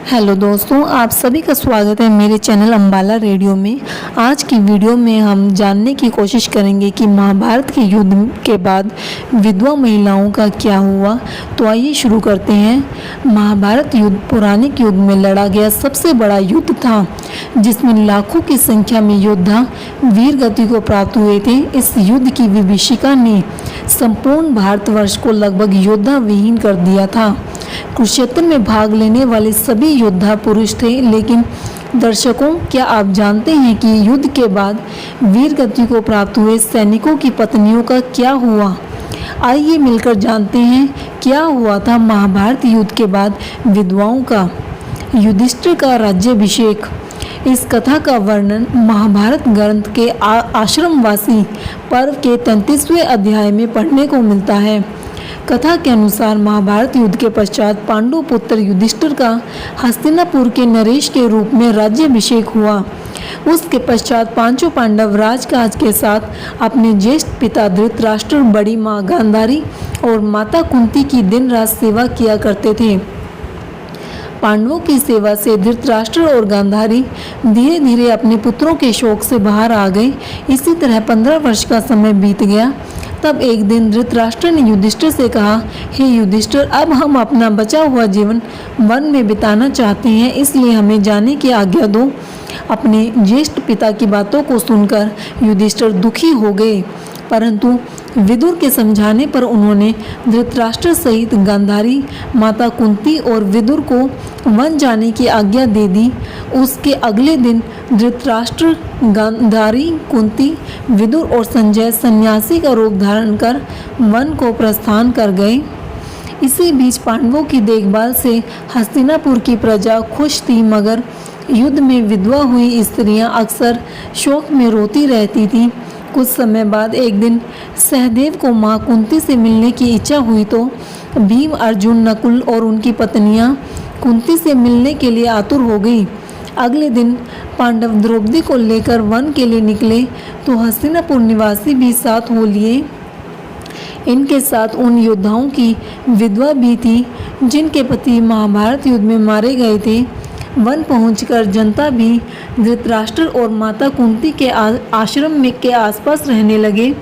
Hello दोस्तों, आप सभी का स्वागत है मेरे चैनल अंबाला रेडियो में। आज की वीडियो में हम जानने की कोशिश करेंगे कि महाभारत के युद्ध के बाद विधवा महिलाओं का क्या हुआ। तो आइए शुरू करते हैं। महाभारत युद्ध पौराणिक युग में लड़ा गया सबसे बड़ा युद्ध था, जिसमें लाखों की संख्या में योद्धा वीर गति को प्राप्त हुए थे। इस युद्ध की विभीषिका ने संपूर्ण भारतवर्ष को लगभग योद्धा विहीन कर दिया था। कुरुक्षेत्र में भाग लेने वाले सभी योद्धा पुरुष थे, लेकिन दर्शकों, क्या आप जानते हैं कि युद्ध के बाद वीर गति को प्राप्त हुए सैनिकों की पत्नियों का क्या हुआ? आइए मिलकर जानते हैं क्या हुआ था महाभारत युद्ध के बाद विधवाओं का। युधिष्ठिर का राज्याभिषेक। इस कथा का वर्णन महाभारत ग्रंथ के आश्रमवासी पर्व के 33वें अध्याय में पढ़ने को मिलता है। कथा के अनुसार महाभारत युद्ध के पश्चात पांडु पुत्र युधिष्ठिर का हस्तिनापुर के नरेश के रूप में राज्याभिषेक हुआ। उसके पश्चात पांचों पांडव राजकाज के साथ अपने ज्येष्ठ पिता धृतराष्ट्र, बड़ी माँ गांधारी और माता कुंती की दिन रात सेवा किया करते थे। पांडवों की सेवा से धृतराष्ट्र और गांधारी धीरे धीरे अपने पुत्रों के शोक से बाहर आ गए। इसी तरह 15 वर्ष का समय बीत गया। तब एक दिन धृतराष्ट्र ने युधिष्ठिर से कहा, हे युधिष्ठिर, अब हम अपना बचा हुआ जीवन वन में बिताना चाहते हैं, इसलिए हमें जाने की आज्ञा दो। अपने ज्येष्ठ पिता की बातों को सुनकर युधिष्ठिर दुखी हो गए, परंतु विदुर के समझाने पर उन्होंने धृतराष्ट्र सहित गांधारी, माता कुंती और विदुर को वन जाने की आज्ञा दे दी। उसके अगले दिन धृतराष्ट्र, गांधारी, कुंती, विदुर और संजय सन्यासी का रूप धारण कर वन को प्रस्थान कर गए। इसी बीच पांडवों की देखभाल से हस्तिनापुर की प्रजा खुश थी, मगर युद्ध में विधवा हुई स्त्रियां अक्सर शोक में रोती रहती थीं। कुछ समय बाद एक दिन सहदेव को मां कुंती से मिलने की इच्छा हुई तो भीम, अर्जुन, नकुल और उनकी पत्नियां कुंती से मिलने के लिए आतुर हो गई। अगले दिन पांडव द्रौपदी को लेकर वन के लिए निकले तो हस्तिनापुर निवासी भी साथ हो लिए। इनके साथ उन योद्धाओं की विधवा भी थी जिनके पति महाभारत युद्ध में मारे गए थे। वन पहुंचकर जनता भी धृतराष्ट्र और माता कुंती के आश्रम में के आसपास रहने लगे।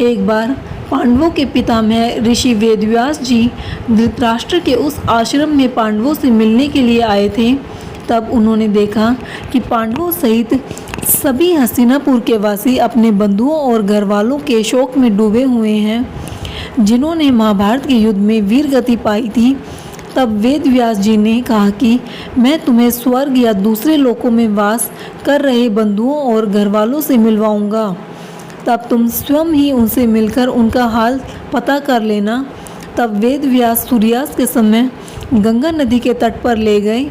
एक बार पांडवों के पितामह ऋषि वेदव्यास जी धृतराष्ट्र के उस आश्रम में पांडवों से मिलने के लिए आए थे। तब उन्होंने देखा कि पांडवों सहित सभी हस्तिनापुर के वासी अपने बंधुओं और घरवालों के शोक में डूबे हुए हैं, जिन्होंने महाभारत के युद्ध में वीर गति पाई थी। तब वेद व्यास जी ने कहा कि मैं तुम्हें स्वर्ग या दूसरे लोकों में वास कर रहे बंधुओं और घरवालों से मिलवाऊंगा। तब तुम स्वयं ही उनसे मिलकर उनका हाल पता कर लेना। तब वेद व्यास सूर्यास्त के समय गंगा नदी के तट पर ले गए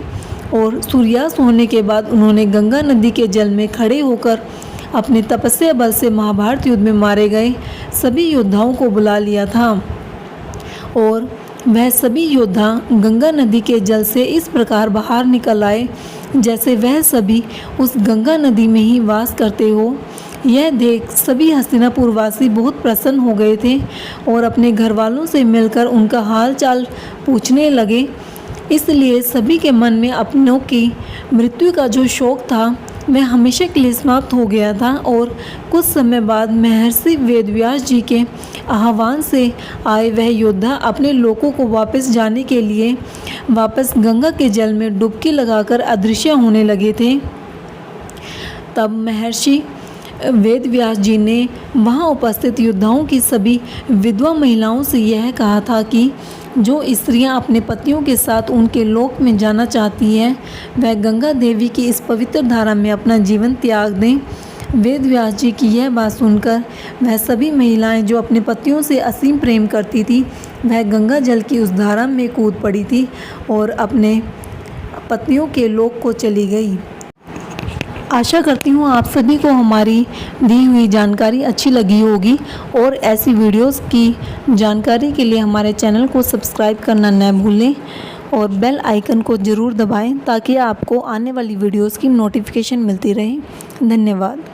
और सूर्यास्त होने के बाद उन्होंने गंगा नदी के जल में खड़े होकर अपने तपस्या बल से महाभारत युद्ध में मारे गए सभी योद्धाओं को बुला लिया था। और वह सभी योद्धा गंगा नदी के जल से इस प्रकार बाहर निकल आए जैसे वह सभी उस गंगा नदी में ही वास करते हो। यह देख सभी हस्तिनापुर वासी बहुत प्रसन्न हो गए थे और अपने घर वालों से मिलकर उनका हाल चाल पूछने लगे। इसलिए सभी के मन में अपनों की मृत्यु का जो शोक था वह हमेशा के लिए समाप्त हो गया था। और कुछ समय बाद महर्षि वेदव्यास जी के आह्वान से आए वह योद्धा अपने लोगों को वापस जाने के लिए वापस गंगा के जल में डुबकी लगाकर अदृश्य होने लगे थे। तब महर्षि वेदव्यास जी ने वहां उपस्थित योद्धाओं की सभी विधवा महिलाओं से यह कहा था कि जो स्त्रियां अपने पतियों के साथ उनके लोक में जाना चाहती हैं, वह गंगा देवी की इस पवित्र धारा में अपना जीवन त्याग दें। वेद व्यास जी की यह बात सुनकर वह सभी महिलाएं जो अपने पतियों से असीम प्रेम करती थी, वह गंगा जल की उस धारा में कूद पड़ी थी और अपने पतियों के लोक को चली गई। आशा करती हूँ आप सभी को हमारी दी हुई जानकारी अच्छी लगी होगी और ऐसी वीडियोस की जानकारी के लिए हमारे चैनल को सब्सक्राइब करना न भूलें और बेल आइकन को ज़रूर दबाएं ताकि आपको आने वाली वीडियोस की नोटिफिकेशन मिलती रहे। धन्यवाद।